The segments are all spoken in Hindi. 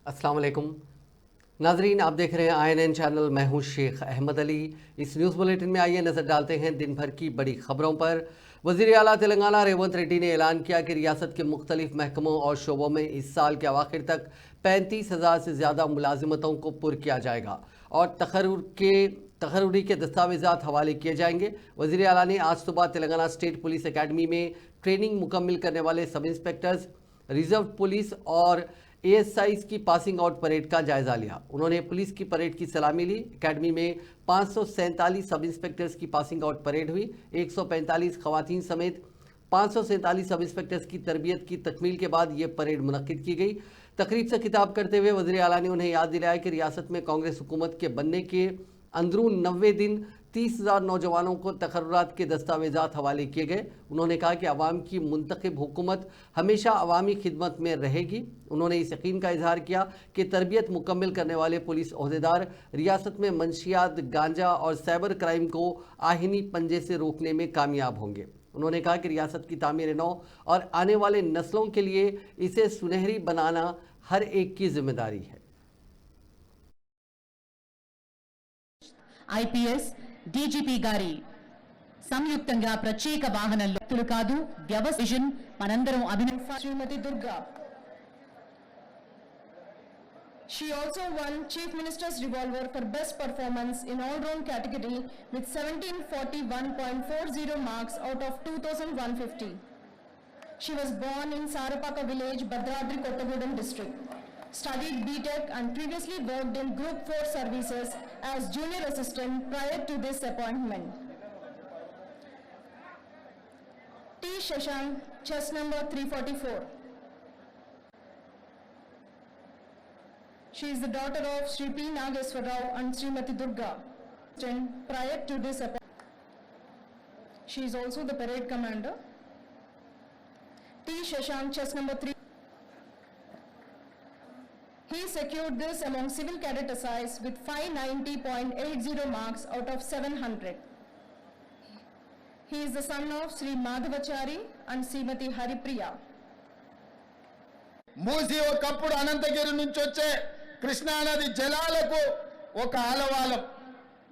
अस्सलाम वालेकुम नाजरीन, आप देख रहे हैं INN चैनल। मैं हूं शेख अहमद अली। इस न्यूज़ बुलेटिन में आइए नज़र डालते हैं दिन भर की बड़ी खबरों पर। वज़ीर आला तेलंगाना रेवंत रेड्डी ने ऐलान किया कि रियासत के मुख्तलिफ महकमों और शोबों में इस साल के अवाखिर तक 35,000 से ज़्यादा मुलाजिमतों को पुर किया जाएगा और तकर्रुरी के दस्तावेज़ात हवाले किए जाएंगे। वज़ीर आला ने आज सुबह तेलंगाना स्टेट पुलिस अकेडमी में ट्रेनिंग मुकम्मिल करने वाले सब इंस्पेक्टर्स, रिजर्व पुलिस और ASIs की पासिंग आउट परेड का जायजा लिया। उन्होंने पुलिस की परेड की सलामी ली। एकेडमी में 547 सब इंस्पेक्टर्स की पासिंग आउट परेड हुई। 145 खवातीन समेत 547 सब इंस्पेक्टर्स की तरबियत की तकमील के बाद ये परेड मुनक्किद की गई। तकरीब से खिताब करते हुए वज़ीर आला ने उन्हें याद दिलाया कि रियासत में कांग्रेस हुकूमत के बनने के अंदरून 90 दिन 30,000 नौजवानों को तकर्रुरात के दस्तावेज़ात हवाले किए गए। उन्होंने कहा कि अवाम की मुंतखब हुकूमत हमेशा अवामी खिदमत में रहेगी। उन्होंने इस यकीन का इजहार किया कि तरबियत मुकम्मल करने वाले पुलिस ओहदेदार रियासत में मंशियात, गांजा और साइबर क्राइम को आहिनी पंजे से रोकने में कामयाब होंगे। उन्होंने कहा कि रियासत की तामीर नौ और आने वाले नस्लों के लिए इसे सुनहरी बनाना हर एक की जिम्मेदारी है। IPS DGP గారి సంయుక్తంగా ప్రత్యేక వాహనంలో వ్యక్తులు కాదు వ్యవస్థ మనందరం అభినందించాలి. Srimati Durga. She also won Chief Minister's Revolver for Best Performance in All-Round category with 1741.40 marks out of 2,150. She was born in Sarapaka village, Bhadradri Kottagudem district. Studied BTech and previously worked in Group 4 services as junior assistant prior to this appointment. T. Shashank, chest number 344. She is the daughter of Sri P. Nageswar Rao and Srimati Durga. Prior to this appointment, she is also the parade commander. T. Shashank, chest number 3. He secured this among civil cadet assays with 590.80 marks out of 700. He is the son of Sri Madhavachari and Srimati Haripriya. మూసి ఒకప్పుడు అనంతగిరి నుంచి వచ్చే కృష్ణానది జలాలకు ఒక ఆలవాలం,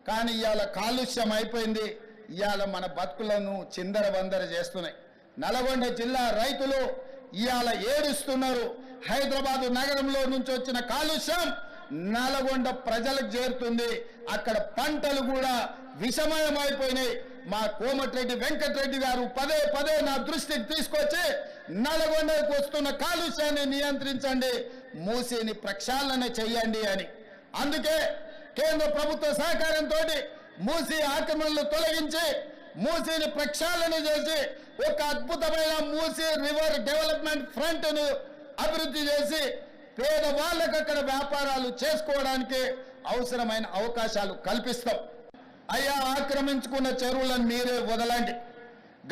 కానీ ఇవాళ కాలుష్యం అయిపోయింది. ఇవాళ మన బతుకులను చిందరబందర చేస్తున్నాయి. నల్గొండ జిల్లా రైతులు ఇవాళ ఏడుస్తున్నారు. హైదరాబాదు నగరంలో నుంచి వచ్చిన కాలుష్యం నల్గొండ ప్రజలకు చేరుతుంది. అక్కడ పంటలు కూడా విషమయం అయిపోయినాయి. మా కోమటిరెడ్డి వెంకటరెడ్డి గారు పదే పదే నా దృష్టికి తీసుకొచ్చి నల్గొండకు వస్తున్న కాలుష్యాన్ని నియంత్రించండి, మూసిని ప్రక్షాళన చేయండి అని. అందుకే కేంద్ర ప్రభుత్వ సహకారంతో మూసి ఆక్రమణలు తొలగించి మూసిని ప్రక్షాళన చేసి ఒక అద్భుతమైన మూసి రివర్ డెవలప్మెంట్ ఫ్రంట్ ను అభివృద్ధి చేసి పేదవాళ్ళకు అక్కడ వ్యాపారాలు చేసుకోవడానికి అవసరమైన అవకాశాలు కల్పిస్తాం. అయ్యా, ఆక్రమించుకున్న చెరువులను మీరే వదలండి,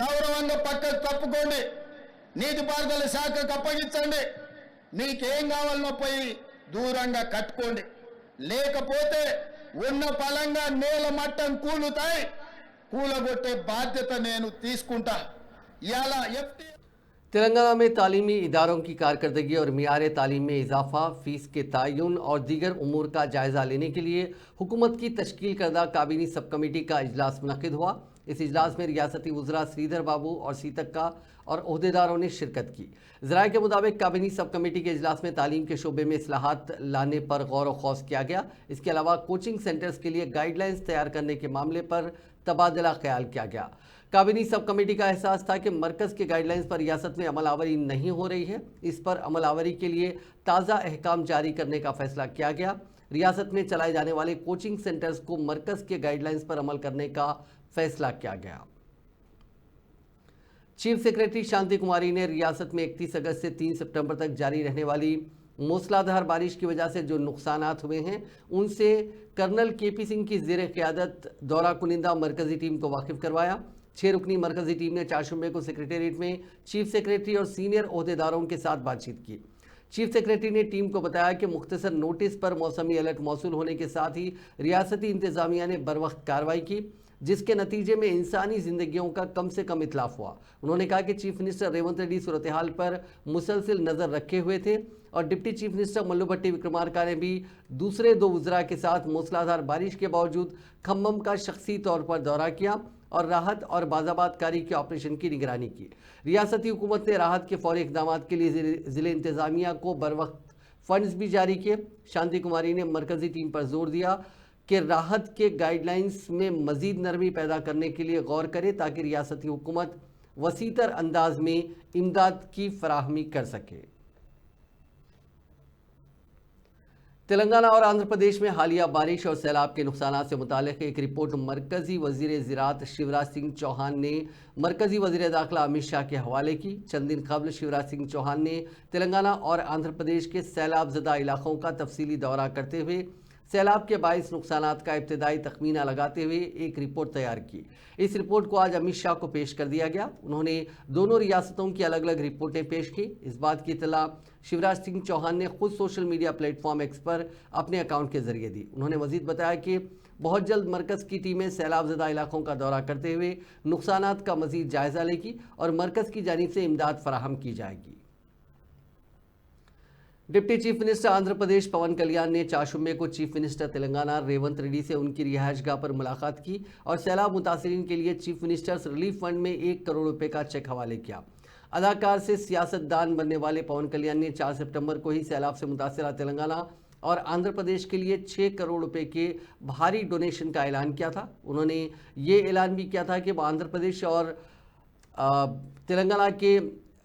గౌరవంగా పక్కకు తప్పుకోండి, నీటిపారుదల శాఖకు అప్పగించండి, మీకేం కావాలనో పోయి దూరంగా కట్టుకోండి. లేకపోతే ఉన్న ఫలంగా నేల మట్టం కూలుతాయి, కూలగొట్టే బాధ్యత నేను తీసుకుంటా. ఇలా तेलंगाना में तालीमी इदारों की कारकर्दगी और मियार तालीम में इजाफा, फीस के तयन और दीगर उमूर का जायज़ा लेने के लिए हुकूमत की तश्कील करदा काबीनी सब कमेटी का इजलास मुनक़िद हुआ। इस इजलास में रियासती वज़रा श्रीधर बाबू और सीतक्का और ओहदेदारों ने शिरकत की। ज़राए के मुताबिक काबीनी सब कमेटी के इजलास में तालीम के शोबे में इस्लाहात लाने पर गौर व खौस किया गया। इसके अलावा कोचिंग सेंटर्स के लिए गाइडलाइंस तैयार करने के मामले पर तबादला ख्याल किया गया। काबीनी सब कमेटी का एहसास था कि मरकज़ के गाइडलाइंस पर रियासत में अमलावरी नहीं हो रही है। इस पर अमलावरी के लिए ताज़ा अहकाम जारी करने का फैसला किया गया। रियासत में चलाए जाने वाले कोचिंग सेंटर्स को मरकज़ के गाइडलाइंस पर अमल करने का फैसला किया गया। चीफ सेक्रेटरी शांति कुमारी ने रियासत में 31 अगस्त से 3 सितंबर तक जारी रहने वाली मूसलाधार बारिश की वजह से जो नुकसानात हुए हैं उनसे कर्नल KP सिंह की ज़ेर क़यादत दौरा कुनिंदा मरकज़ी टीम को वाकिफ़ करवाया। 6 रुकनी मरकज़ी टीम ने 4 शुबे को सेक्रेटेरिएट में चीफ सेक्रेटरी और सीनियर ओहदेदारों के साथ बातचीत की। चीफ सेक्रेटरी ने टीम को बताया कि मुख्तसर नोटिस पर मौसमी अलर्ट मौसूल होने के साथ ही रियासती इंतज़ामिया ने बरवक्त कार्रवाई की, जिसके नतीजे में इंसानी ज़िंदगियों का कम से कम इतलाफ हुआ। उन्होंने कहा कि चीफ मिनिस्टर रेवंत रेड्डी सूरत हाल पर मुसलसिल नज़र रखे हुए थे। और डिप्टी चीफ मिनिस्टर मल्लुभट्टी विक्रमार्का ने भी दूसरे 2 वज़रा के साथ मूसलाधार बारिश के बावजूद खम्भम का शख्सी तौर पर दौरा किया और राहत और बाज़ाबातकारी के ऑपरेशन की निगरानी की। रियासती हुकूमत ने राहत के फौरी इक़दाम के लिए ज़िले इंतज़ामिया को बरवक्त फंड्स भी जारी किए। शांति कुमारी ने मरकज़ी टीम पर जोर दिया कि राहत के गाइडलाइंस में मज़ीद नरमी पैदा करने के लिए गौर करे ताकि रियासती हुकूमत वसीतर अंदाज में इमदाद की फराहमी कर सके। तेलंगाना और आंध्र प्रदेश में हालिया बारिश और सैलाब के नुकसान से मुतालिक एक रिपोर्ट मरकजी वजीर ज़राअत शिवराज सिंह चौहान ने मरकजी वजीर दाखिला अमित शाह के हवाले की। चंद दिन कबल शिवराज सिंह चौहान ने तेलंगाना और आंध्र प्रदेश के सैलाब ज़दा इलाकों का तफसीली दौरा करते हुए सैलाब के बाइस नुकसानात का इब्तदाई तखमीना लगाते हुए एक रिपोर्ट तैयार की। इस रिपोर्ट को आज अमित शाह को पेश कर दिया गया। उन्होंने दोनों रियासतों की अलग अलग रिपोर्टें पेश की। इस बात की इत्तला शिवराज सिंह चौहान ने खुद सोशल मीडिया प्लेटफॉर्म एक्स पर अपने अकाउंट के जरिए दी। उन्होंने मजीद बताया कि बहुत जल्द मरकज़ की टीमें सैलाब ज़दा इलाकों का दौरा करते हुए नुकसानात का मजीद जायज़ा लेगी और मरकज़ की जानिब से इमदाद फराहम की जाएगी। Deputy chief minister Andhra Pradesh पवन कल्याण ने 4 शुम्बे को चीफ मिनिस्टर तेलंगाना रेवंत रेड्डी से उनकी रिहाइशगाह पर मुलाकात की और सैलाब मुतासिरीन के लिए चीफ मिनिस्टर्स रिलीफ फंड में 1 करोड़ रुपए का चेक हवाले किया। अदाकार से सियासतदान बनने वाले पवन कल्याण ने 4 सितंबर को ही सैलाब से मुतासरा तेलंगाना और आंध्र प्रदेश के लिए 6 करोड़ रुपए के भारी डोनेशन का ऐलान किया था। उन्होंने ये ऐलान भी किया था कि वो आंध्र प्रदेश और तेलंगाना के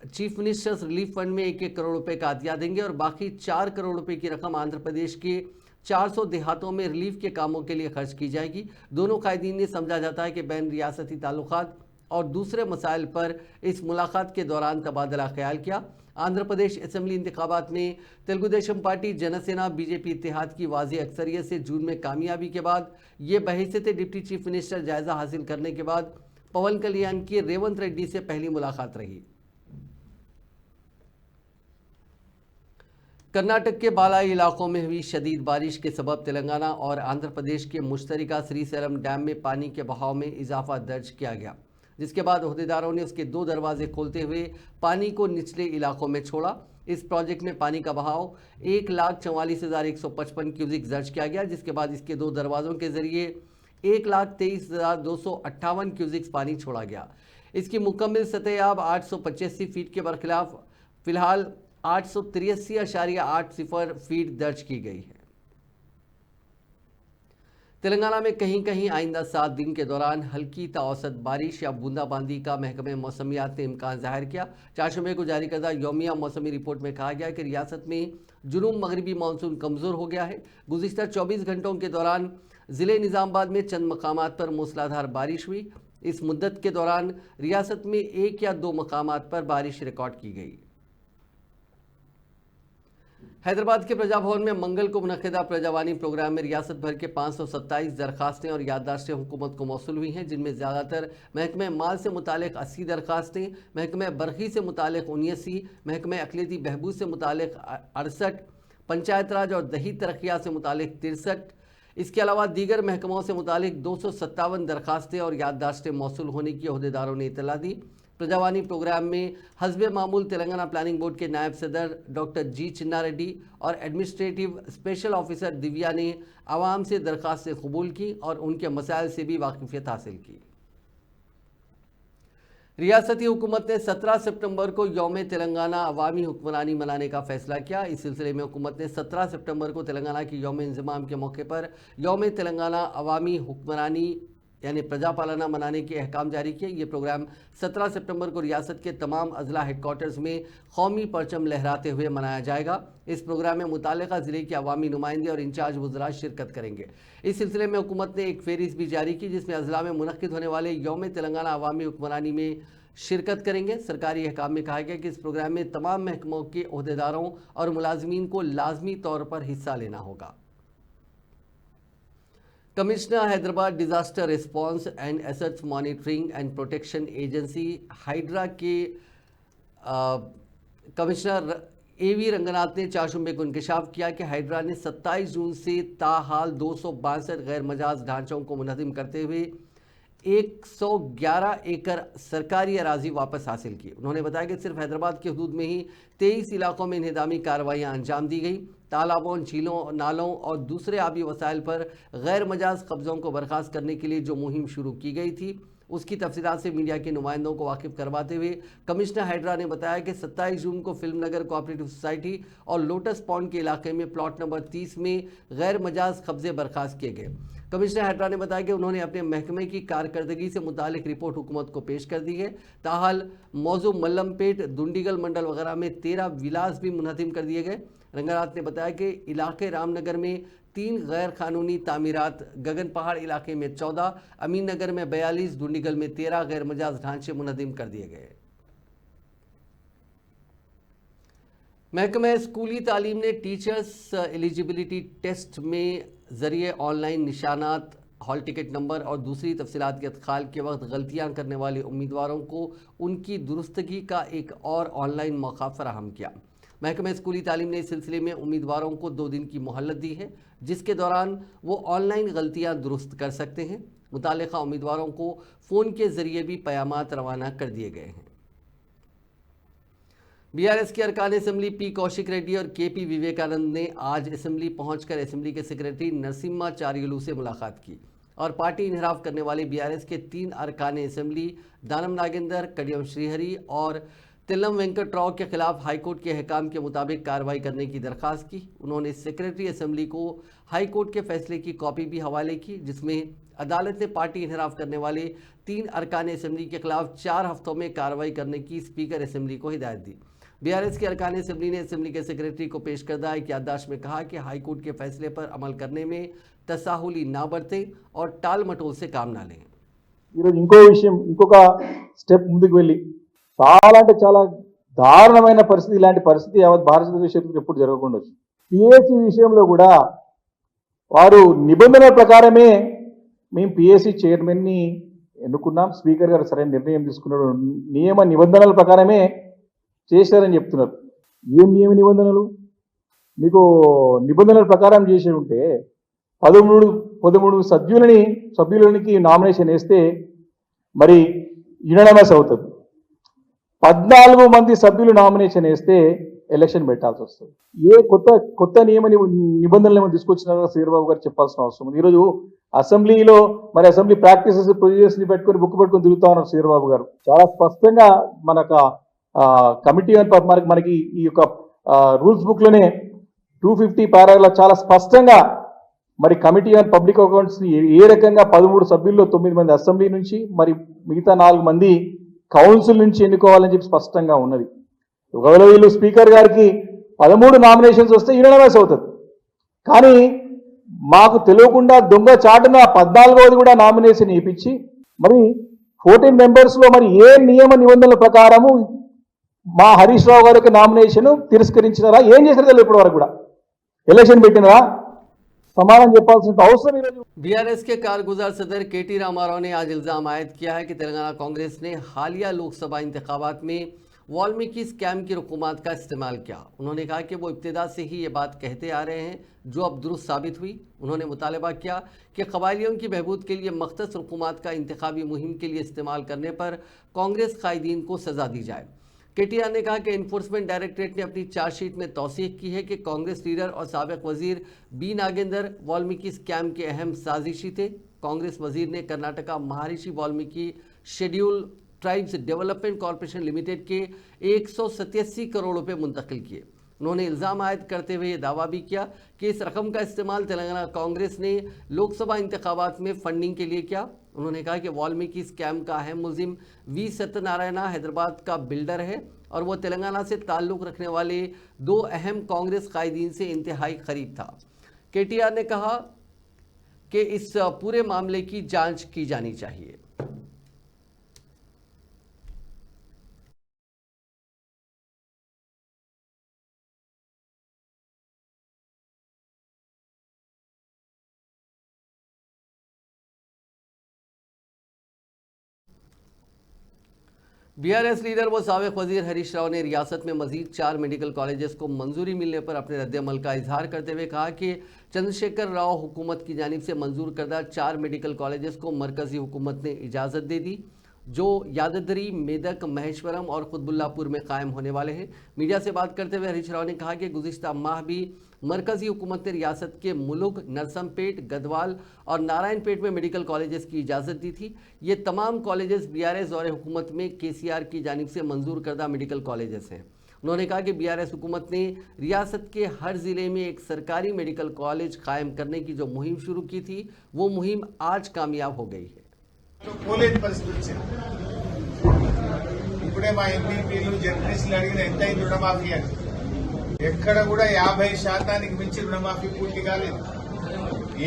चीफ मिनिस्टर्स रिलीफ फंड में 1-1 करोड़ रुपए का अतिया देंगे और बाकी 4 करोड़ रुपए की रकम आंध्र प्रदेश के 400 देहातों में रिलीफ के कामों के लिए खर्च की जाएगी। दोनों कायदीन ने समझा जाता है कि बैन रियासती ताल्लुकात और दूसरे मसाइल पर इस मुलाकात के दौरान तबादला ख्याल किया। आंध्र प्रदेश असेंबली इंतखाबात में तेलुगु देशम पार्टी जनसेना बीजेपी इत्तेहाद की वाज़ेह अक्सरियत से जून में कामयाबी के बाद ये बहैसियत डिप्टी चीफ मिनिस्टर जायजा हासिल करने के बाद पवन कल्याण की रेवंत रेड्डी से पहली मुलाकात रही। कर्नाटक के बालाई इलाकों में हुई शदीद बारिश के सबब तेलंगाना और आंध्र प्रदेश के मुश्तरका श्रीशैलम डैम में पानी के बहाव में इजाफा दर्ज किया गया, जिसके बाद ओहदेदारों ने उसके 2 दरवाजे खोलते हुए पानी को निचले इलाकों में छोड़ा। इस प्रोजेक्ट में पानी का बहाव 1,44,155 क्यूसिक दर्ज किया गया, जिसके बाद इसके 2 दरवाजों के जरिए 1,23,258 क्यूसिक पानी छोड़ा गया। इसकी मुकम्मल सतह 885 फीट के बरखिलाफ फिलहाल 883.80 फीट दर्ज की गई है। तेलंगाना में कहीं कहीं आइंदा 7 दिन के दौरान हल्की ता औसत बारिश या बूंदाबांदी का महकमे मौसमियात ने इम्कान जाहिर किया। 4 शुबे को जारी करदा यौमिया मौसमी रिपोर्ट में कहा गया कि रियासत में जुनूब मगरबी मानसून कमज़ोर हो गया है। गुज़िश्ता 24 घंटों के दौरान ज़िले निज़ामाबाद में चंद मकामात पर मूसलाधार बारिश हुई। इस मुद्दत के दौरान रियासत में 1 या 2 मकामात पर बारिश रिकॉर्ड की गई। हैदराबाद के प्रजा भवन में मंगल को मुनक़िदा प्रजावानी प्रोग्राम में रियासत भर के 527 दरखास्तें और याददाश्तें हुकूमत को मौसूल हुई हैं, जिनमें ज़्यादातर महकमे माल से मुतालिक 80 दरखास्तें, महकमे बरक़ी से मुतालिक 79, महकमे अक़लियती बहबूद से मुतालिक 68, पंचायत राज और दही तरक्यात से मुतालिक 63, इसके अलावा दीगर महकमों से मुतालिक 257 दरखास्तें और याददाश्तें मौसूल होने की ओहदेदारों ने इत्तला दी। प्रजावानी प्रोग्राम में हस्बे मामूल तेलंगाना प्लानिंग बोर्ड के नायब सदर डॉक्टर जी चिन्ना रेड्डी और एडमिनिस्ट्रेटिव स्पेशल ऑफिसर दिव्या ने आवाम से दरखास्तें कबूल की और उनके मसाइल से भी वाकिफियत हासिल की। रियासती हुकूमत ने 17 सितंबर को यौम तेलंगाना अवामी हुक्मरानी मनाने का फैसला किया। इस सिलसिले में हुकूमत ने 17 सितंबर को तेलंगाना की यौम इंज़माम के मौके पर यौम तेलंगाना अवामी हुक्मरानी यानी प्रजापालना मनाने के अहकाम जारी किए। ये प्रोग्राम 17 सितंबर को रियासत के तमाम अजला हेडक्वार्टर्स में कौमी परचम लहराते हुए मनाया जाएगा। इस प्रोग्राम में मुतालिका ज़िले के अवामी नुमाइंदे और इंचार्ज वज़रा शिरकत करेंगे। इस सिलसिले में हुकूमत ने एक फहरिस्त भी जारी की, जिसमें अजला में मुनक़िद होने वाले यौम तेलंगाना अवामी हुक्मरानी में शिरकत करेंगे। सरकारी अहकाम में कहा गया कि इस प्रोग्राम में तमाम महकमों के ओहदेदारों और मुलाजमीन को लाजमी तौर पर हिस्सा लेना होगा। Commissioner Hyderabad disaster response and assets monitoring and protection agency hydra के कमिश्नर एवी रंगनाथ ने 4 शुबे को इंकशाफ किया कि हाइड्रा ने 27 जून से ताहाल 262 गैर मजाज ढांचों को मुनज़्ज़म करते हुए 111 एकड़ सरकारी अराजी वापस हासिल की। उन्होंने बताया कि सिर्फ हैदराबाद की हदूद में ही 23 इलाकों में इंहदामी कार्रवाइयाँ अंजाम दी गई। तालाबों, झीलों, नालों और दूसरे आबी वसाइल पर गैर मजाज कब्जों को बर्खास्त करने के लिए जो मुहिम शुरू की गई थी उसकी तफसीलात से मीडिया के नुमाइंदों को वाकिफ करवाते हुए कमिश्नर हैदरा ने बताया कि 27 जून को फिल्म नगर कोऑपरेटिव सोसाइटी और लोटस पॉन्ड के इलाके में प्लॉट नंबर 30 में गैर मजाज कब्जे बर्खास्त किए गए। कमिश्नर हैदरा ने बताया कि उन्होंने अपने महकमे की कारकर्दगी से मुतालिक रिपोर्ट हुकूमत को पेश कर दी है। ताहाल मौजू मल्लमपेट, दुंडीगल मंडल वगैरह में 13 विलास भी मुनहदिम कर दिए गए। रंगारात ने बताया कि इलाके रामनगर में 3 गैर कानूनी तामीरात, गगन पहाड़ इलाके में 14, अमीन नगर में 42, दुंडीगल में 13 गैर मजाज ढांचे मुनहदिम कर दिए गए। महकमा स्कूली तालीम ने टीचर्स एलिजिबिलिटी टेस्ट में ज़रिए ऑनलाइन निशानात, हॉल टिकट नंबर और दूसरी तफसीलात के इंतकाल के वक्त गलतियां करने वाले उम्मीदवारों को उनकी दुरुस्तगी का एक और ऑनलाइन मौका फराहम किया। महकमा स्कूली तालीम ने इस सिलसिले में उम्मीदवारों को 2 दिन की मोहलत दी है, जिसके दौरान वो ऑनलाइन गलतियां दुरुस्त कर सकते हैं। मुतालिका उम्मीदवारों को फ़ोन के ज़रिए भी पैगामात रवाना कर दिए गए हैं। बीआरएस के अरकान असम्बली पी कौशिक रेड्डी और केपी विवेकानंद ने आज असम्बली पहुंचकर असम्बली के सेक्रेटरी नरसिम्हाचार्युलू से मुलाकात की और पार्टी इन्हराफ करने वाले बीआरएस के 3 अरकान असम्बली दानम नागेंद्र, कडियम श्रीहरी और तिल्लम वेंकट राव के खिलाफ हाईकोर्ट के अहकाम के मुताबिक कार्रवाई करने की दरख्वास्त की। उन्होंने सेक्रेटरी असम्बली को हाईकोर्ट के फैसले की कॉपी भी हवाले की, जिसमें अदालत ने पार्टी इन्हराफ करने वाले 3 अरकान असम्बली के खिलाफ 4 हफ्तों में कार्रवाई करने की स्पीकर असम्बली को हिदायत दी। बीआरएस के अरकान असम्बली ने असम्बली के सेक्रेटरी को पेश करदा एक याददाश्त में कहा कि हाईकोर्ट के फैसले पर अमल करने में तसाहुली ना बरतें और टाल मटोल से काम ना लें। ఈరోజు ఇంకొక స్టెప్ ముందుకు వెళ్ళి చాలా అంటే చాలా దారుణమైన పరిస్థితి, ఇలాంటి పరిస్థితి యావత్ భారతదేశ చరిత్రలో ఎప్పుడు జరగకుండా వచ్చింది. పిఎస్సి విషయంలో కూడా వారు నిబంధనల ప్రకారమే మేము పిఎస్సి చైర్మన్ని ఎన్నుకున్నాం, స్పీకర్ గారు సరైన నిర్ణయం తీసుకున్నాడు, నియమ నిబంధనల ప్రకారమే చేశారని చెప్తున్నారు. ఏం నియమ నిబంధనలు? మీకు నిబంధనల ప్రకారం చేసి ఉంటే 13 సభ్యులకి నామినేషన్ వేస్తే మరి యునానిమస్ అవుతుంది. 14 మంది సభ్యులు నామినేషన్ వేస్తే ఎలక్షన్ పెట్టాల్సి వస్తుంది. ఏ కొత్త నియమ నిబంధనలు ఏమైనా తీసుకొచ్చినారో శ్రీబాబు గారు చెప్పాల్సిన అవసరం ఉంది. ఈరోజు అసెంబ్లీలో మరి అసెంబ్లీ ప్రాక్టీసెస్, ప్రొసీజర్స్ని పెట్టుకొని బుక్ పెట్టుకొని తిరుగుతా ఉన్నారు శ్రీబాబు గారు. చాలా స్పష్టంగా మనకు కమిటీ మనకి ఈ యొక్క రూల్స్ బుక్లోనే 250 పారాగ్రాఫ్ చాలా స్పష్టంగా మరి కమిటీ ఆన్ పబ్లిక్ అకౌంట్స్ని ఏ రకంగా 13 సభ్యుల్లో 9 మంది అసెంబ్లీ నుంచి మరి మిగతా 4 మంది కౌన్సిల్ నుంచి ఎన్నుకోవాలని చెప్పి స్పష్టంగా ఉన్నది. ఒకవేళ వీళ్ళు స్పీకర్ గారికి 13 నామినేషన్స్ వస్తే యునానిమస్ అవుతుంది. కానీ మాకు తెలియకుండా దొంగ చాటున 14వది కూడా నామినేషన్ ఇప్పించి మరి 14 మెంబర్స్లో మరి ఏ నియమ నిబంధనల ప్రకారము మా హరీష్ రావు గారికి నామినేషన్ తిరస్కరించినారా, ఏం చేశారో తెలియదు. ఇప్పటి వరకు కూడా ఎలక్షన్ పెట్టినారా, समाधान बीआरएस के कारगुजार सदर केटी रामाराव ने आज इल्जाम आयद किया है कि तेलंगाना कांग्रेस ने हालिया लोकसभा इंतखाबात में वाल्मीकि स्कैम की रकूमात का इस्तेमाल किया। उन्होंने कहा कि वो इब्तिदा से ही ये बात कहते आ रहे हैं जो अब दुरुस्त साबित हुई। उन्होंने मुतालबा किया कि कबायलियों की बहबूद के लिए मख्तस रकूमात का इंतखाबी मुहिम के लिए इस्तेमाल करने पर कांग्रेस कायदीन को सजा दी जाए। केटीआर ने कहा कि इन्फोर्समेंट डायरेक्टरेट ने अपनी चार्जशीट में तौसीक की है कि कांग्रेस लीडर और साबिक वजीर बी नागेंद्र वाल्मीकि स्कैम के अहम साजिशी थे। कांग्रेस वजीर ने कर्नाटका महर्षि Valmiki schedule tribes development corporation limited के 187 करोड़ रुपए मुंतकिल किए। उन्होंने इल्ज़ाम आयद करते हुए दावा भी किया कि इस रकम का इस्तेमाल तेलंगाना कांग्रेस ने लोकसभा इंतखाबात में फंडिंग के लिए किया। उन्होंने कहा कि वाल्मीकि स्कैम का अहम मुलजिम वी सत्यनारायणा हैदराबाद का बिल्डर है और वो तेलंगाना से ताल्लुक़ रखने वाले 2 अहम कांग्रेस कायदीन से इंतहाई करीब था। केटीआर ने कहा कि इस पूरे मामले की जांच की जानी चाहिए। बीआरएस लीडर व साबिक वजीर हरीश राव ने रियासत में मजीद 4 मेडिकल कॉलेजेस को मंजूरी मिलने पर अपने रद्द-ए-अमल का इजहार करते हुए कहा कि चंद्रशेखर राव हुकूमत की जानिब से मंजूर करदा 4 मेडिकल कॉलेजेस को मरकजी हुकूमत ने इजाज़त दे दी, जो याददरी, मेदक, महेश्वरम और कुतबुल्लापुर में कायम होने वाले हैं। मीडिया से बात करते हुए हरीश राव ने कहा कि गुज़िश्ता माह भी मरकजी हुकूमत ने रियासत के मुलुग, नरसमपेट, गदवाल और नारायणपेट में मेडिकल कॉलेजेस की इजाज़त दी थी। ये तमाम कॉलेजेस बीआरएस दौरे हुकूमत में केसीआर की जानिब से मंजूर करदा मेडिकल कॉलेजेस हैं। उन्होंने कहा कि बीआरएस हुकूमत ने रियासत के हर ज़िले में एक सरकारी मेडिकल कॉलेज कायम करने की जो मुहिम शुरू की थी, वो मुहिम आज कामयाब हो गई है। పోలేని పరిస్థితి వచ్చింది. ఇప్పుడే మా ఎంపీపీలు జడ్పీసీలు అడిగిన ఎంత అయింది రుణమాఫీ అని. ఎక్కడ కూడా 50% మించి రుణమాఫీ పూర్తి కాలేదు.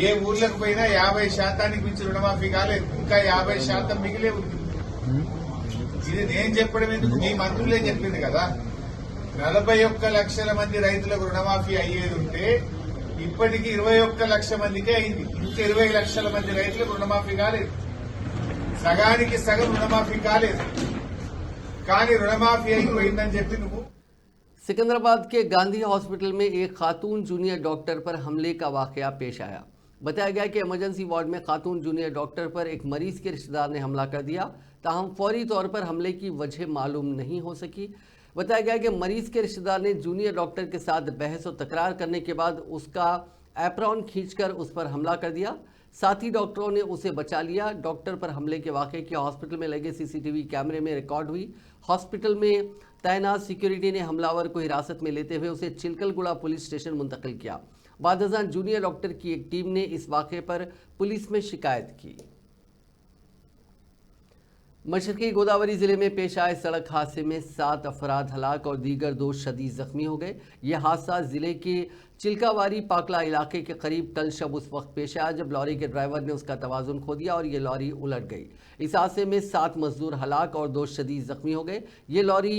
ఏ ఊర్లకు పోయినా 50% మించి రుణమాఫీ కాలేదు. ఇంకా 50% మిగిలే ఉంది. ఇది నేను చెప్పడం ఎందుకు, మీ మంత్రులే చెప్పింది కదా. 41 లక్షల మంది రైతులకు రుణమాఫీ అయ్యేది ఉంటే ఇప్పటికీ 21 లక్షల మందికే అయింది. ఇంకా 20 లక్షల మంది రైతులకు రుణమాఫీ కాలేదు. సగానికి సగం రుణమాఫీ కాలేదు. కానీ రుణమాఫీ అయిపోయిందని చెప్పి నువ్వు. सिकंदराबाद के गांधी हॉस्पिटल में एक खातून जूनियर डॉक्टर पर हमले का वाकया पेश आया। बताया गया कि इमरजेंसी वार्ड में खातून जूनियर डॉक्टर पर एक मरीज के रिश्तेदार ने हमला कर दिया, ताहम फौरी तौर पर हमले की वजह मालूम नहीं हो सकी। बताया गया कि मरीज के रिश्तेदार ने जूनियर डॉक्टर के साथ बहस और तकरार करने के बाद उसका एप्रॉन खींचकर उस पर हमला कर दिया। साथी डॉक्टरों ने उसे बचा लिया। डॉक्टर पर हमले के वाक़े की हॉस्पिटल में लगे सीसीटीवी कैमरे में रिकॉर्ड हुई। हॉस्पिटल में तैनात सिक्योरिटी ने हमलावर को हिरासत में लेते हुए उसे चिलकलगुड़ा पुलिस स्टेशन मुंतकिल किया। बादशाह जूनियर डॉक्टर की एक टीम ने इस वाक़े पर पुलिस में शिकायत की। मशरकी गोदावरी जिले में पेश आए सड़क हादसे में 7 अफराद हलाक और दीगर 2 शदीद जख्मी हो गए। यह हादसा जिले के चिल्कावारी पाकला इलाके के करीब कल शब उस वक्त पेश आया जब लॉरी के ड्राइवर ने उसका तवाजुन खो दिया और ये लॉरी उलट गई। इस हादसे में 7 मजदूर हलाक और 2 शदीद जख्मी हो गए। ये लॉरी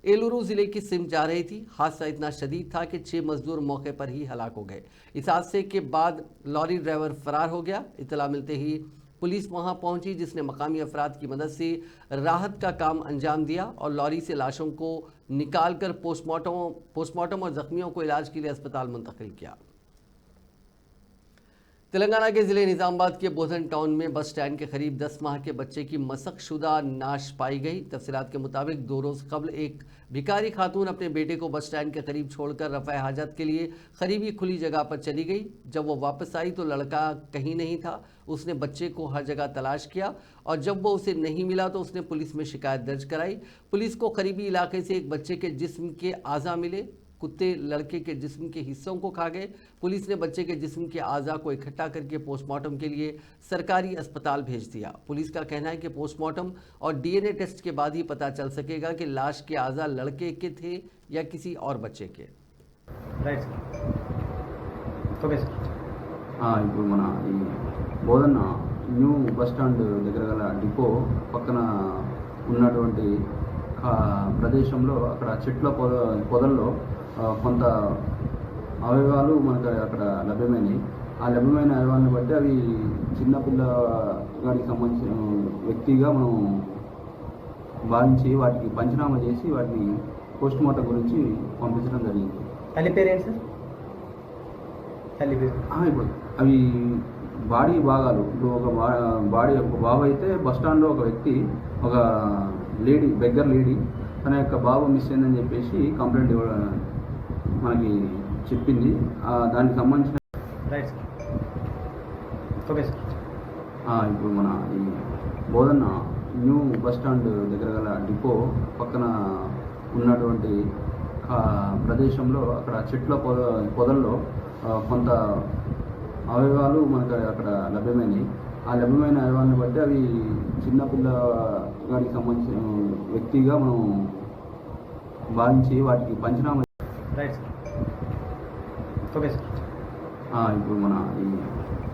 एलुरु जिले की सिम जा रही थी। हादसा इतना शदीद था कि 6 मजदूर मौके पर ही हलाक हो गए। इस हादसे के बाद लॉरी ड्राइवर फरार हो गया। इतला मिलते ही पुलिस वहां पहुंची, जिसने मकामी अफराद की मदद से राहत का काम अंजाम दिया और लॉरी से लाशों को निकालकर पोस्टमार्टम और जख्मियों को इलाज के लिए अस्पताल मुंतकिल किया। तेलंगाना के जिले निजामाबाद के बोधन टाउन में बस स्टैंड के करीब 10 माह के बच्चे की मशकशुदा नाश पाई गई। तफसीलात के मुताबिक 2 रोज़ कबल एक भिखारी खातून अपने बेटे को बस स्टैंड के करीब छोड़कर रफ़ा हाजत के लिए करीबी खुली जगह पर चली गई। जब वो वापस आई तो लड़का कहीं नहीं था। उसने बच्चे को हर जगह तलाश किया और जब वो उसे नहीं मिला तो उसने पुलिस में शिकायत दर्ज कराई। पुलिस को करीबी इलाके से एक बच्चे के जिस्म के आज़ा मिले। कुत्ते लड़के के जिस्म के हिस्सों को खा गए। पुलिस ने बच्चे के जिस्म के आज़ा को इकट्ठा करके पोस्टमार्टम के लिए सरकारी अस्पताल भेज दिया। पुलिस का कहना है कि पोस्टमार्टम और डीएनए टेस्ट के बाद ही पता चल सकेगा कि लाश के आज़ा लड़के के थे या किसी और बच्चे के। ఇప్పుడు మన ఈ బోధన న్యూ బస్ స్టాండ్ దగ్గర గల డిపో పక్కన ఉన్నటువంటి ప్రదేశంలో అక్కడ చెట్ల పొదల్లో కొంత అవయవాలు మనకు అక్కడ లభ్యమైనవి. ఆ లభ్యమైన అవయవాన్ని బట్టి అవి చిన్నపిల్లగాడికి సంబంధించిన వ్యక్తిగా మనం భావించి వాటికి పంచనామా చేసి వాటిని పోస్ట్ మార్టం గురించి పంపించడం జరిగింది. తల్లి పేరేంటి సార్? తల్లి పేరు ఇప్పుడు అవి బాడీ భాగాలు. ఇప్పుడు ఒక బాబు అయితే బస్ స్టాండ్లో ఒక వ్యక్తి, ఒక లేడీ, బెగ్గర్ లేడీ, తన యొక్క బాబు మిస్ అయిందని చెప్పేసి కంప్లైంట్ మనకి చెప్పింది. దానికి సంబంధించిన ఇప్పుడు మన ఈ బోధన న్యూ బస్ స్టాండ్ దగ్గర గల డిపో పక్కన ఉన్నటువంటి ప్రదేశంలో అక్కడ చెట్ల పొదల్లో కొంత అవయవాలు మనకు అక్కడ లభ్యమైనవి. ఆ లభ్యమైన అవయవాన్ని బట్టి అవి చిన్నపిల్లగాడికి సంబంధించిన వ్యక్తిగా మనం భావించి వాటికి పంచనామా. ఇప్పుడు మన ఈ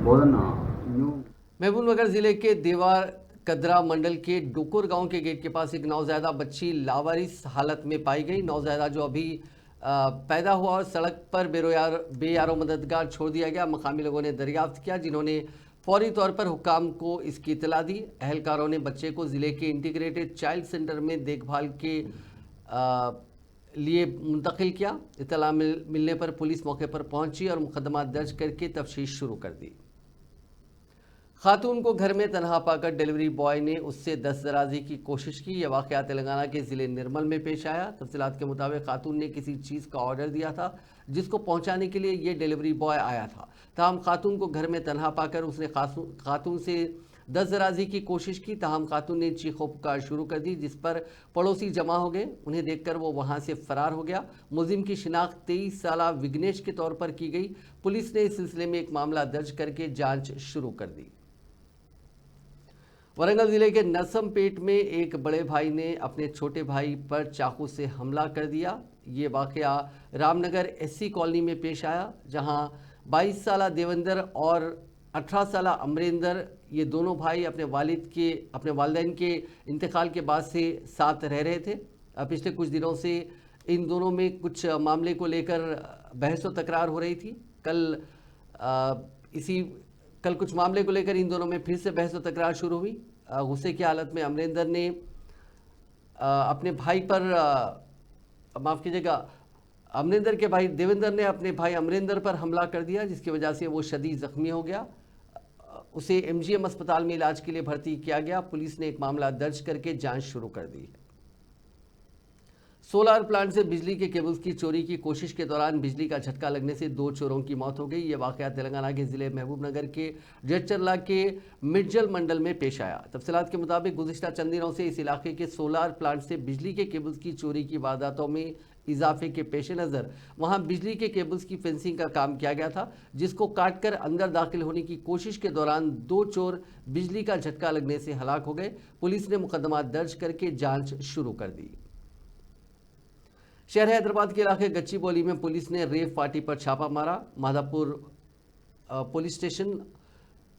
బోధన న్యూ महबूबनगर जिले के देवार कदरा मंडल के डोकोर गांव के गेट के पास एक नौजैदा बच्ची लावारिस हालत में पाई गई। नौजैदा जो अभी पैदा हुआ और सड़क पर बेयारो मददगार छोड़ दिया गया। मकामी लोगों ने दरियाफ्त किया, जिन्होंने फौरी तौर पर हुक्काम को इसकी इतला दी। अहलकारों ने बच्चे को जिले के इंटीग्रेटेड चाइल्ड सेंटर में देखभाल के लिए मुंतकिल किया। इतला मिलने पर पुलिस मौके पर पहुंची और मुकदमा दर्ज करके तफ्तीश शुरू कर दी। खातून को घर में तनहा पाकर डिलीवरी बॉय ने उससे दस्तदराजी की कोशिश की। यह वाक़या तेलंगाना के ज़िले निर्मल में पेश आया। तफसीलात के मुताबिक खातून ने किसी चीज़ का ऑर्डर दिया था जिसको पहुंचाने के लिए ये डिलीवरी बॉय आया था। ताहम खातून को घर में तनहा पाकर उसने खातून से दस्तदराजी की कोशिश की। ताहम खातून ने चीखो पुकार शुरू कर दी, जिस पर पड़ोसी जमा हो गए। उन्हें देखकर वो वहां से फरार हो गया। मुलजिम की शिनाख्त 23 साला विघ्नेश के तौर पर की गई। पुलिस ने इस सिलसिले में एक मामला दर्ज करके जांच शुरू कर दी। वरंगल जिले के नरसमपेट में एक बड़े भाई ने अपने छोटे भाई पर चाकू से हमला कर दिया। ये वाकया रामनगर एससी कॉलोनी में पेश आया, जहां 22 साला देवेंद्र और 18 साला अमरेंद्र, ये दोनों भाई अपने वालिदैन के इंतकाल के बाद से साथ रह रहे थे। पिछले कुछ दिनों से इन दोनों में कुछ मामले को लेकर बहस व तकरार हो रही थी। कल कुछ मामले को लेकर इन दोनों में फिर से बहस व तकरार शुरू हुई। गुस्से की हालत में अमरेंद्र ने अपने भाई पर माफ़ कीजिएगा, अमरेंद्र के भाई देवेंद्र ने अपने भाई अमरेंद्र पर हमला कर दिया, जिसकी वजह से वो शदीद ज़ख्मी हो गया। उसे एमजीएम अस्पताल में इलाज के लिए भर्ती किया गया। पुलिस ने एक मामला दर्ज करके जांच शुरू कर दी है। सोलार प्लांट से बिजली के केबल्स की चोरी की कोशिश के दौरान बिजली का झटका लगने से 2 चोरों की मौत हो गई। यह वाकया तेलंगाना के जिले महबूबनगर के जडचर्ला के मिर्जल मंडल में पेश आया। तफसीलात के मुताबिक गुज़िश्ता चंद दिनों से इस इलाके के सोलार प्लांट से बिजली के केबल्स की चोरी की वारदातों में इजाफे के पेश नज़र वहां बिजली के केबल्स की फेंसिंग का काम किया गया था, जिसको काटकर अंदर दाखिल होने की कोशिश के दौरान 2 चोर बिजली का झटका लगने से हलाक हो गए। पुलिस ने मुकदमा दर्ज करके जांच शुरू कर दी। शहर हैदराबाद के इलाके गच्चीबौली में पुलिस ने रेव पार्टी पर छापा मारा।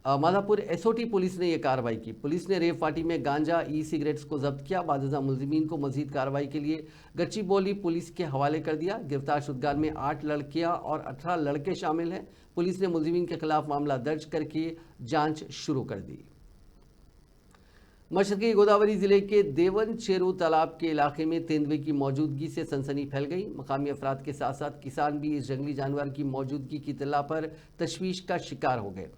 माधापुर एसओटी पुलिस ने यह कार्रवाई की। पुलिस ने रेव पार्टी में गांजा, ई सिगरेट्स को जब्त किया। बादशाह मुलजिमीन को मजीद कार्रवाई के लिए गच्चीबौली पुलिस के हवाले कर दिया। गिरफ्तार शुदगान में 8 लड़कियां और 18 लड़के शामिल हैं। पुलिस ने मुलजिमीन के खिलाफ मामला दर्ज करके जांच शुरू कर दी। मशरकी गोदावरी जिले के देवन चेरू तालाब के इलाके में तेंदुए की मौजूदगी से सनसनी फैल गई। मकामी अफराद के साथ साथ किसान भी इस जंगली जानवर की मौजूदगी की इत्तला पर तशवीश का शिकार हो गए।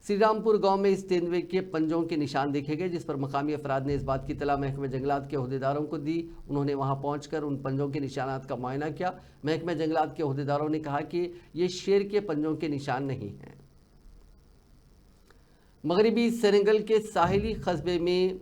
श्रीरामपुर गांव में इस तेंदुए के पंजों के निशान देखे गए, जिस पर मकामी अफराद ने इस बात की इत्तला महकमे जंगलात के अहदेदारों को दी। उन्होंने वहां पहुंचकर उन पंजों के निशानात का मुआयना किया। महकमे जंगलात के अहदेदारों ने कहा कि ये शेर के पंजों के निशान नहीं हैं। मगरबी सेनेगल के साहिली कस्बे में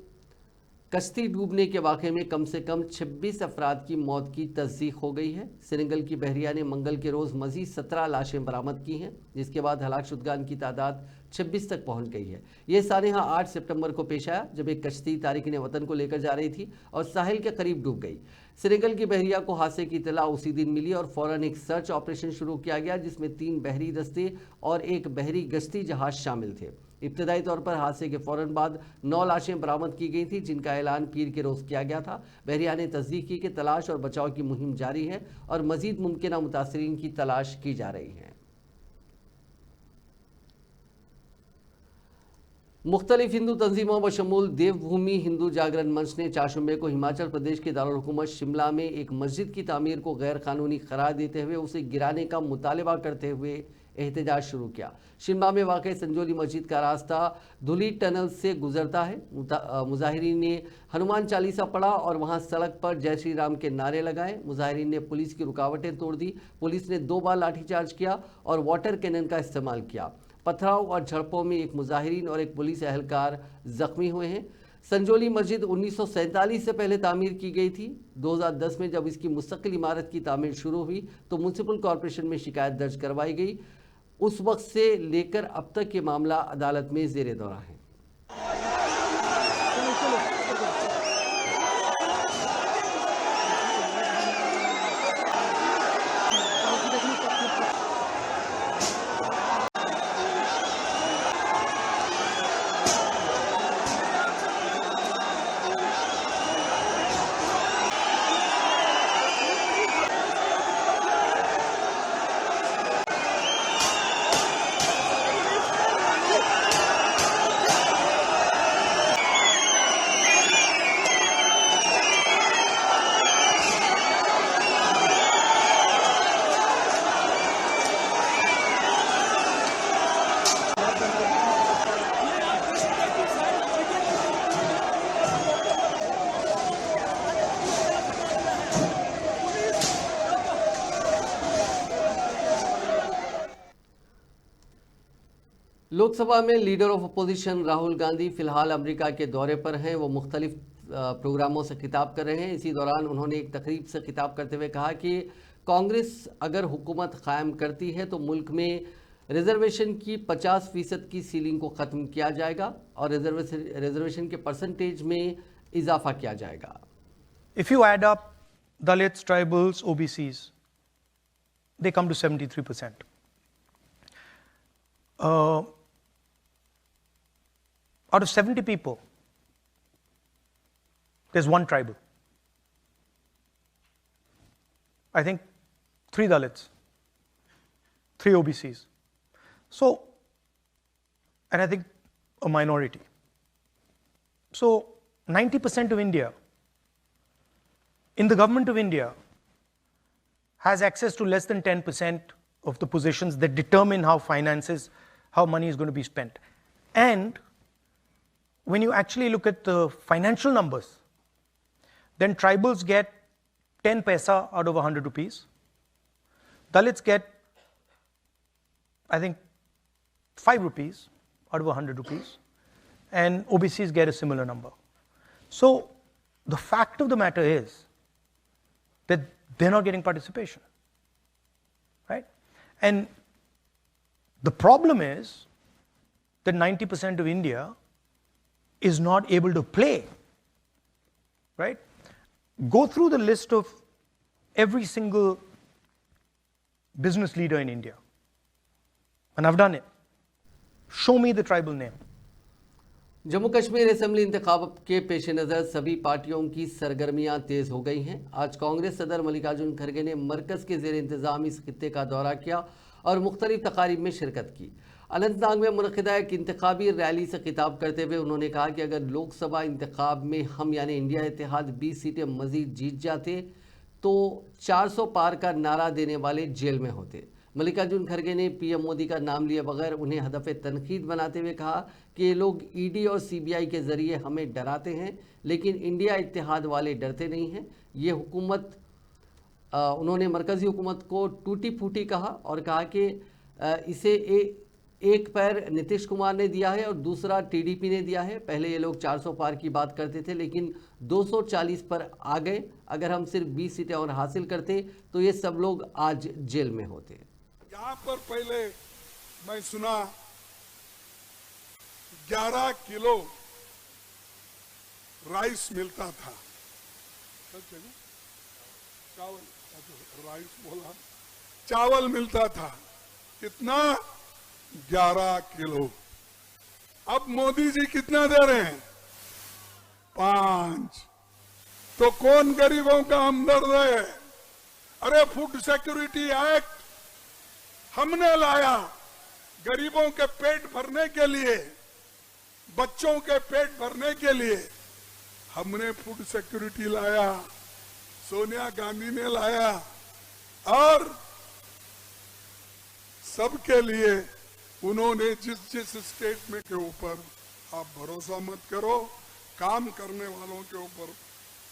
कश्ती डूबने के वाक़े में कम से कम 26 अफराद की मौत की तस्दीक हो गई है। सेनेगल की बहरिया ने मंगल के रोज़ मज़ीद 17 लाशें बरामद की हैं, जिसके बाद हलाक शुदगान की तादाद 26 तक पहुंच गई है। ये सानहा 8 सितंबर को पेश आया, जब एक कश्ती तारिकीन वतन को लेकर जा रही थी और साहिल के करीब डूब गई। सेनेगल की बहरिया को हादसे की इत्तला उसी दिन मिली और फ़ौरन एक सर्च ऑपरेशन शुरू किया गया, जिसमें 3 बहरी दस्ते और एक बहरी गश्ती जहाज शामिल थे। इब्तदाई तौर पर हादसे के फ़ौरन बाद 9 लाशें बरामद की गई थी, जिनका ऐलान पीर के रोज़ किया गया था। बहरिया ने तस्दीक की कि तलाश और बचाव की मुहिम जारी है और मज़ीद मुमकिन मुतासरीन की तलाश की जा रही है। मुख्तलिफ हिंदू तंजीमों बशमूल देवभूमि हिंदू जागरण मंच ने चारशंबे को हिमाचल प्रदेश के दारुल हुकूमत शिमला में एक मस्जिद की तामीर को गैर कानूनी करार देते हुए उसे गिराने का मुतालबा करते हुए एहतजाज शुरू किया। शिमला में वाक़ संजोली मस्जिद का रास्ता धुली टनल से गुजरता है। मुजाहिरीन ने हनुमान चालीसा पढ़ा और वहां सड़क पर जय श्री राम के नारे लगाए। मुजाहिरीन ने पुलिस की रुकावटें तोड़ दी। पुलिस ने 2 बार लाठीचार्ज किया और वाटर कैनन का इस्तेमाल किया। पथराव और झड़पों में एक मुजाहिरीन और एक पुलिस एहलकार जख्मी हुए हैं। संजोली मस्जिद 1947 से पहले तामीर की गई थी। 2010 में जब इसकी मुस्तकिल इमारत की तामीर शुरू हुई तो म्यूनसिपल कॉरपोरेशन में शिकायत दर्ज करवाई गई। उस वक्त से लेकर अब तक ये मामला अदालत में ज़ेरे दौरा है। लोकसभा में leader of opposition Rahul Gandhi फिलहाल अमेरिका के दौरे पर हैं। वो मुख्तलिफ प्रोग्रामों से खिताब कर रहे हैं। इसी दौरान उन्होंने एक तकरीब से खिताब करते हुए कहा कि कांग्रेस अगर हुकूमत कायम करती है तो मुल्क में रिजर्वेशन की 50% की सीलिंग को ख़त्म किया जाएगा और रिजर्वेशन के परसेंटेज में इजाफा किया जाएगा। If you add up Dalits, tribals, OBCs, they come to 73%. Out of 70 people, there's one tribal. I think 3 Dalits, 3 OBCs. So, and I think a minority. So, 90% of India, in the government of India, has access to less than 10% of the positions that determine how money is going to be spent. And when you actually look at the financial numbers, then tribals get 10 paisa out of 100 rupees. Dalits get, I think, 5 rupees out of 100 rupees. And OBCs get a similar number. So the fact of the matter is that they're not getting participation, right? And the problem is that 90% of India is not able to play, right? Go through the list of every single business leader in India. And I've done it. Show me the tribal name. Jammu Kashmir assembly इंतखाब के पेश नज़र सभी पार्टियों की सरगर्मियां तेज़ हो गई हैं। आज कांग्रेस सदर मल्लिकार्जुन खड़गे ने मरकज़ के ज़ेर इंतज़ाम इस खित्ते का दौरा किया और मुख्तलिफ तकारीब में शिरकत की। अनंतनाग में मुनक़िदा एक इंतखाबी रैली से खिताब करते हुए उन्होंने कहा कि अगर लोकसभा इंतखाब में हम यानी इंडिया इत्तेहाद 20 सीटें मज़ीद जीत जाते तो 400 पार का नारा देने वाले जेल में होते। मल्लिकार्जुन खड़गे ने पीएम मोदी का नाम लिए बगैर उन्हें हदफ तनकीद बनाते हुए कहा कि ये लोग ईडी और सीबीआई के ज़रिए हमें डराते हैं, लेकिन इंडिया इत्तेहाद वाले डरते नहीं हैं। ये हुकूमत उन्होंने मरकज़ी हुकूमत को टूटी फूटी कहा और कहा कि इसे एक पैर नीतीश कुमार ने दिया है और दूसरा टीडीपी ने दिया है। पहले ये लोग 400 पार की बात करते थे लेकिन 240 पर आ गए। अगर हम सिर्फ 20 सीटें और हासिल करते तो ये सब लोग आज जेल में होते। यहाँ पर पहले मैं सुना 11 किलो राइस मिलता था, चावल मिलता था, कितना 11 किलो। अब मोदी जी कितना दे रहे हैं? 5। तो कौन गरीबों का हमदर्द है? अरे फूड सिक्योरिटी एक्ट हमने लाया गरीबों के पेट भरने के लिए, बच्चों के पेट भरने के लिए हमने फूड सिक्योरिटी लाया, सोनिया गांधी ने लाया और सबके लिए उन्होंने जिस स्टेटमेंट के ऊपर आप भरोसा मत करो, काम करने वालों के ऊपर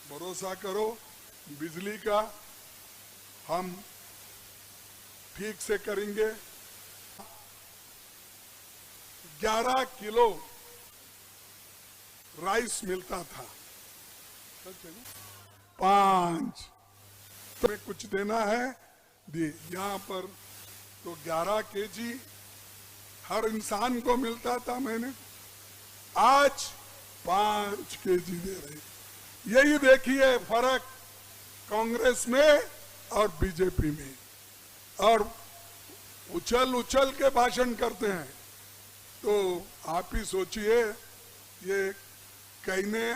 भरोसा करो। बिजली का हम ठीक से करेंगे। 11 किलो राइस मिलता था, 5 तो कुछ देना है दी। यहाँ पर तो 11 केजी हर इंसान को मिलता था, मैंने आज 5 केजी दे रहे। यही देखिए फर्क कांग्रेस में और बीजेपी में। और उछल के भाषण करते हैं तो आप ही सोचिए ये कहने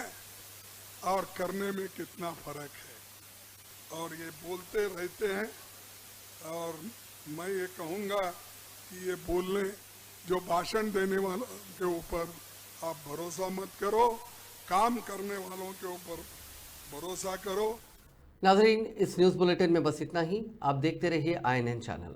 और करने में कितना फर्क है। और ये बोलते रहते हैं और मैं ये कहूँगा कि ये बोलने जो भाषण देने वालों के ऊपर आप भरोसा मत करो, काम करने वालों के ऊपर भरोसा करो। नाज़रीन, इस न्यूज़ बुलेटिन में बस इतना ही। आप देखते रहिए INN चैनल।